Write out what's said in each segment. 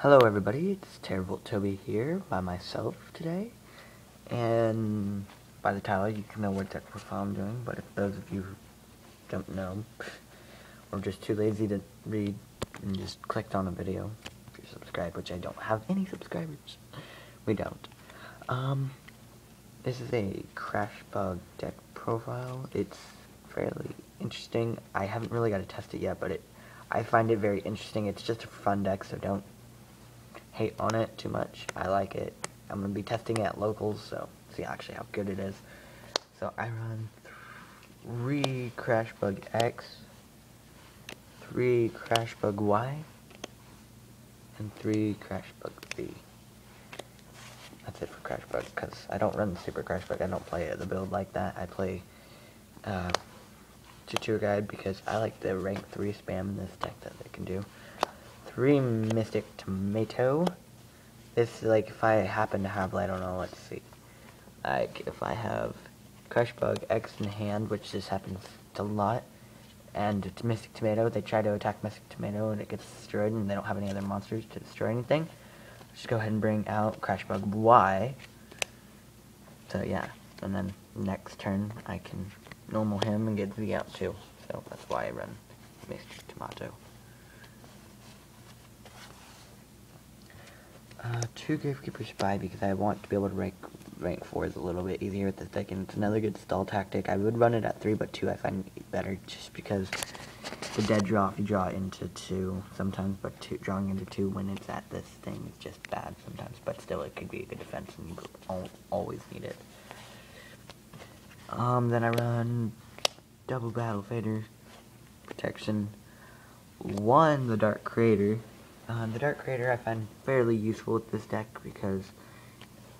Hello everybody, it's Terrible Toby here by myself today, and by the title you can know what tech profile I'm doing, but if those of you who don't know, or just too lazy to read and just clicked on a video, if you're subscribed, which I don't have any subscribers, we don't. This is a Crashbug deck profile. It's fairly interesting. I haven't really got to test it yet, but I find it very interesting. It's just a fun deck, so don't hate on it too much. I like it. I'm going to be testing it at locals, so see actually how good it is. So I run 3 Crashbug X, 3 Crashbug Y, and 3 Crashbug Z. That's it for Crashbug, because I don't run Super Crashbug. I don't play the build like that. I play Tutor Guide because I like the rank 3 spam in this deck that they can do. 3 Mystic Tomato. This, like, if I happen to have, I don't know, let's see. Like, if I have Crashbug X in hand, which this happens a lot, and it's Mystic Tomato, they try to attack Mystic Tomato and it gets destroyed and they don't have any other monsters to destroy anything. Just go ahead and bring out Crashbug Y. So, yeah. And then next turn, I can normal him and get Z out too. So, that's why I run Mystic Tomato. 2 Gravekeeper Spy because I want to be able to rank 4s a little bit easier with this deck, and it's another good stall tactic. I would run it at 3, but 2 I find better just because the dead draw, if you draw into 2 sometimes, but drawing into 2 when it's at this thing is just bad sometimes, but still it could be a good defense and you always need it. Then I run double Battle Fader protection, 1 the Dark Crater. The Dark Crater I find fairly useful with this deck because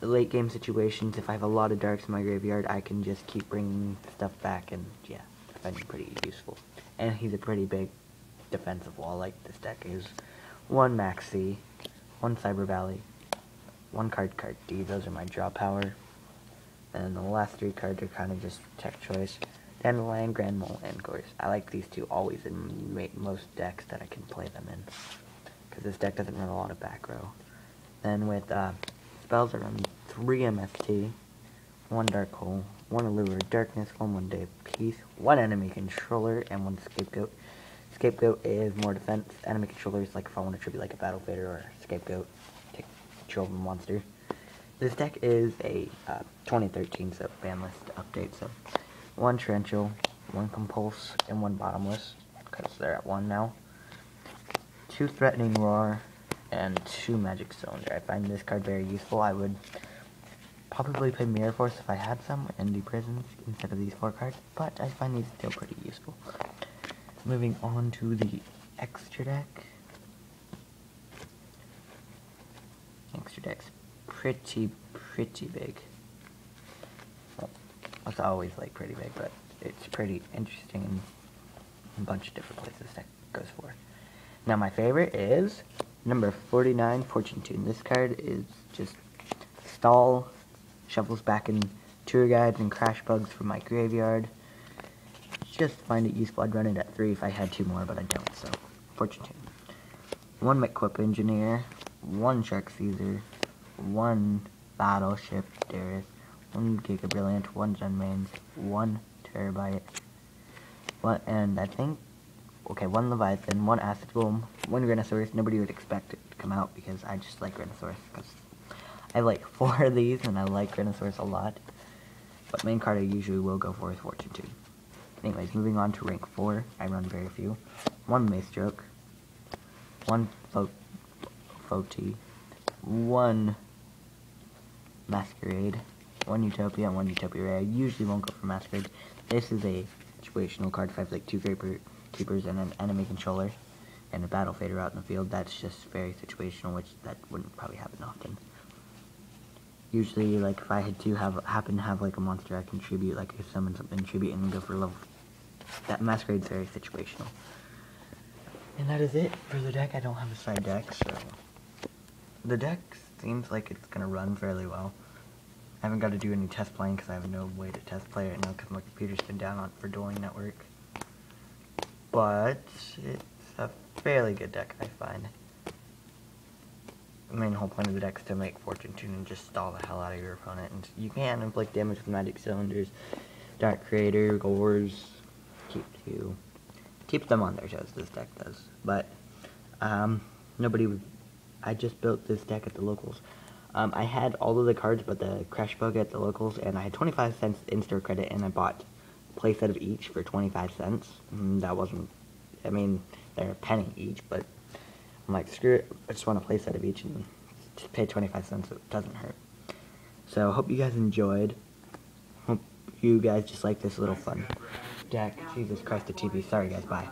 the late game situations, if I have a lot of darks in my graveyard, I can just keep bringing stuff back, and yeah, I find him pretty useful. And he's a pretty big defensive wall. Like this deck is 1 Maxi, 1 Cyber Valley, 1 card D. Those are my draw power. And the last 3 cards are kind of just tech choice. Dandelion, Grand Mole, and Gorse. I like these 2 always in most decks that I can play them in, because this deck doesn't run a lot of back row. Then with spells, I run 3 MST, 1 Dark Hole, 1 Allure Darkness, 1 Day of Peace, 1 Enemy Controller, and 1 Scapegoat. Scapegoat is more defense. Enemy Controller is like if I want to tribute like a Battle Fader or a Scapegoat, take control of a monster. This deck is a 2013 ban list update, so 1 Torrential, 1 Compulse, and 1 Bottomless, because they're at 1 now. 2 Threatening Roar, and 2 Magic Cylinder. I find this card very useful. I would probably play Mirror Force if I had some, and do Prisons instead of these 4 cards, but I find these still pretty useful. Moving on to the extra deck. Extra deck's pretty big. Well, it's always like pretty big, but it's pretty interesting in a bunch of different places that goes for. Now my favorite is number 49, Fortune Tune. This card is just stall, shuffles back in Tour Guides and Crashbugs from my graveyard. Just find it useful. I'd run it at 3 if I had 2 more, but I don't, so Fortune Tune. 1 McQuip Engineer, 1 Shark Caesar, 1 Battleship Darius, 1 Giga Brilliant, 1 Gunmains, 1 Terabyte, 1, and I think, okay, 1 Leviathan, 1 Acid Golem, 1 Rhinosaurus. Nobody would expect it to come out because I just like Rhinosaurus, because I have like 4 of these and I like Rhinosaurus a lot. But main card I usually will go for is Fortune Tune. Anyways, moving on to rank 4, I run very few. 1 Maestroke, 1 Foti, 1 Masquerade, 1 Utopia, and 1 Utopia Ray. I usually won't go for Masquerade. This is a situational card. If I have like 2 Keepers and an Enemy Controller and a Battle Fader out in the field, that's just very situational, which that wouldn't probably happen often. Usually, like, if I had to happen to have like a monster I can tribute, like if summon something, tribute, and go for level, that Masquerade's very situational. And that is it for the deck. I don't have a side deck, so the deck seems like it's gonna run fairly well. I haven't got to do any test playing because I have no way to test play right now because my computer's been down for Dueling Network. But it's a fairly good deck, I find. the main whole point of the deck is to make Fortune Tune and just stall the hell out of your opponent. And you can inflict damage with Magic Cylinders, Dark Creator, Gores, keep them on their toes, this deck does. But, I just built this deck at the locals. I had all of the cards but the Crash Bug at the locals, and I had 25 cents in-store credit, and I bought a playset of each for 25 cents. That wasn't, I mean, they're a penny each, but I'm like, screw it, I just want a playset of each, and just pay 25 cents, it doesn't hurt. So, hope you guys enjoyed. Hope you guys just like this little fun deck. Jesus Christ, the TV. Sorry guys, bye.